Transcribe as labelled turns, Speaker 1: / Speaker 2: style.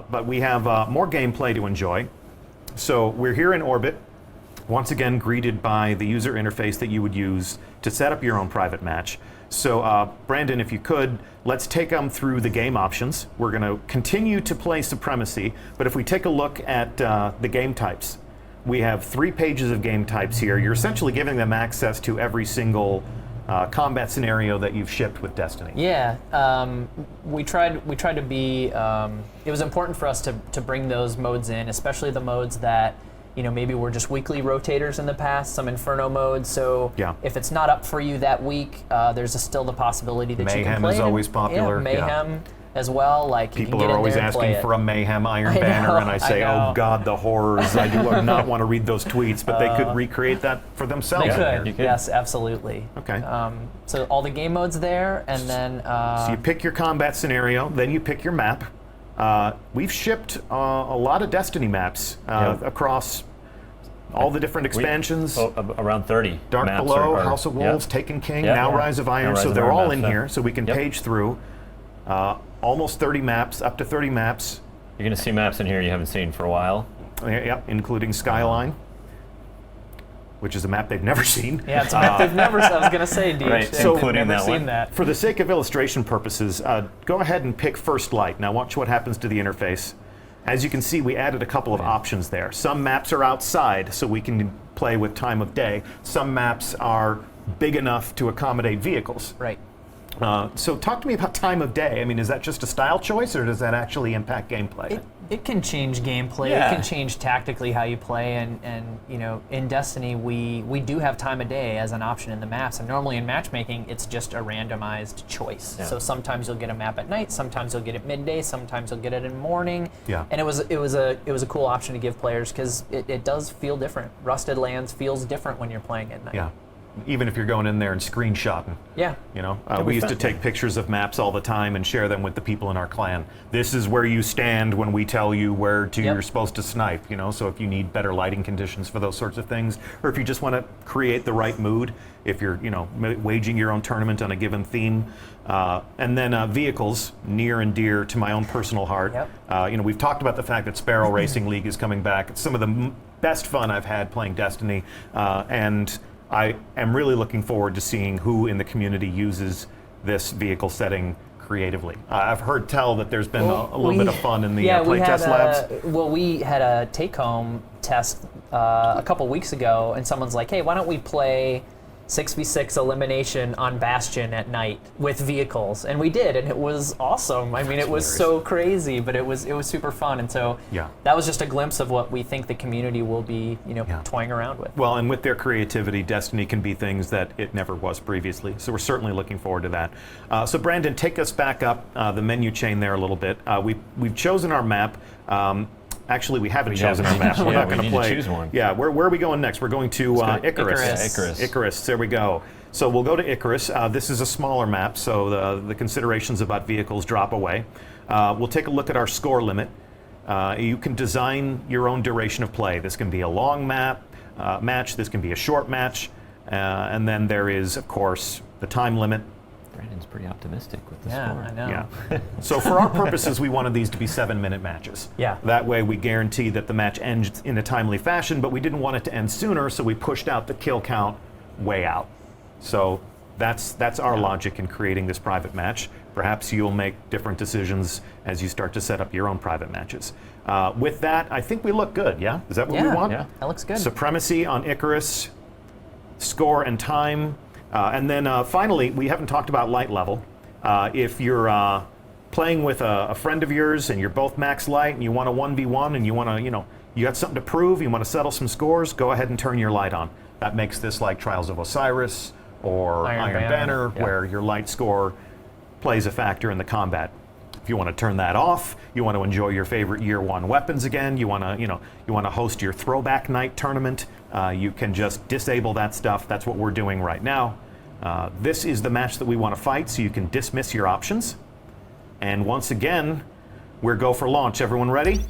Speaker 1: but we have more gameplay to enjoy. So we're here in orbit, once again greeted by the user interface that you would use to set up your own private match. So Brandon, if you could, let's take them through the game options. We're going to continue to play Supremacy, but if we take a look at the game types, we have 3 pages of game types here. You're essentially giving them access to every single combat scenario that you've shipped with Destiny.
Speaker 2: Yeah, we tried to be. It was important for us to bring those modes in, especially the modes that maybe were just weekly rotators in the past, some Inferno modes. So if it's not up for you that week, there's still the possibility that you can play.
Speaker 1: Mayhem is always popular.
Speaker 2: Yeah, Mayhem as well. Like
Speaker 1: people
Speaker 2: you can get
Speaker 1: are always
Speaker 2: in there and
Speaker 1: asking for a Mayhem Iron Banner, and I say, oh God, the horrors! I do not want to read those tweets, but they could recreate that for themselves.
Speaker 2: They could. Yes, absolutely.
Speaker 1: Okay.
Speaker 2: So all the game modes there, and then
Speaker 1: so you pick your combat scenario, then you pick your map. We've shipped a lot of Destiny maps across all the different expansions.
Speaker 3: Around 30.
Speaker 1: Dark
Speaker 3: maps
Speaker 1: Below, House of Wolves, Taken King, now Rise of Iron. So they're all in here, so we can page through. Almost 30 maps, up to 30 maps.
Speaker 3: You're going to see maps in here you haven't seen for a while.
Speaker 1: Yep, including Skyline, which is a map they've never seen.
Speaker 2: Yeah, it's a map they've never seen. I was going to say, Deej.
Speaker 3: Right,
Speaker 2: So
Speaker 3: including
Speaker 2: never
Speaker 3: that
Speaker 2: seen
Speaker 3: one.
Speaker 2: that.
Speaker 1: For the sake of illustration purposes, go ahead and pick First Light. Now watch what happens to the interface. As you can see, we added a couple of options there. Some maps are outside, so we can play with time of day. Some maps are big enough to accommodate vehicles.
Speaker 2: Right.
Speaker 1: So talk to me about time of day. I mean, is that just a style choice, or does that actually impact gameplay?
Speaker 2: It can change gameplay.
Speaker 3: Yeah.
Speaker 2: It can change tactically how you play, and in Destiny we do have time of day as an option in the maps. And normally in matchmaking, it's just a randomized choice.
Speaker 3: Yeah.
Speaker 2: So sometimes you'll get a map at night, sometimes you'll get it midday, sometimes you'll get it in the morning.
Speaker 1: Yeah.
Speaker 2: And it was a cool option to give players because it does feel different. Rusted Lands feels different when you're playing at night.
Speaker 1: Yeah. Even if you're going in there and screenshotting.
Speaker 2: Yeah.
Speaker 1: We used to take pictures of maps all the time and share them with the people in our clan. This is where you stand when we tell you where you're supposed to snipe, so if you need better lighting conditions for those sorts of things, or if you just want to create the right mood, if you're, waging your own tournament on a given theme. And then vehicles, near and dear to my own personal heart.
Speaker 2: Yep.
Speaker 1: We've talked about the fact that Sparrow Racing League is coming back. It's some of the best fun I've had playing Destiny, and I am really looking forward to seeing who in the community uses this vehicle setting creatively. I've heard tell that there's been a little bit of fun in the playtest labs.
Speaker 2: We had a take-home test a couple weeks ago, and someone's like, hey, why don't we play 6v6 elimination on Bastion at night with vehicles, and we did, and it was awesome. I mean, it was so crazy, but it was super fun, and so that was just a glimpse of what we think the community will be, toying around with.
Speaker 1: Well, and with their creativity, Destiny can be things that it never was previously. So we're certainly looking forward to that. So Brandon, take us back up the menu chain there a little bit. We've chosen our map. Actually, we haven't chosen our map. We're not going to play.
Speaker 3: Choose one.
Speaker 1: Yeah, where are we going next? We're going to Icarus. Icarus, there we go. So we'll go to Icarus. This is a smaller map, so the considerations about vehicles drop away. We'll take a look at our score limit. You can design your own duration of play. This can be a long match, this can be a short match, and then there is, of course, the time limit.
Speaker 3: Brandon's pretty optimistic with the score.
Speaker 2: I know.
Speaker 1: Yeah. So for our purposes, we wanted these to be 7-minute matches.
Speaker 2: Yeah.
Speaker 1: That way we guarantee that the match ends in a timely fashion, but we didn't want it to end sooner, so we pushed out the kill count way out. So that's our logic in creating this private match. Perhaps you'll make different decisions as you start to set up your own private matches. With that, I think we look good, yeah? Is that what we want?
Speaker 2: Yeah, that looks good.
Speaker 1: Supremacy on Icarus, score and time. And then finally, we haven't talked about light level. If you're playing with a friend of yours and you're both max light and you want a 1v1 and you want to, you got something to prove, you want to settle some scores, go ahead and turn your light on. That makes this like Trials of Osiris or Iron Banner, where your light score plays a factor in the combat. If you want to turn that off, you want to enjoy your favorite year 1 weapons again, you want to host your throwback night tournament, you can just disable that stuff. That's what we're doing right now. This is the match that we want to fight, so you can dismiss your options. And once again, we're go for launch. Everyone ready?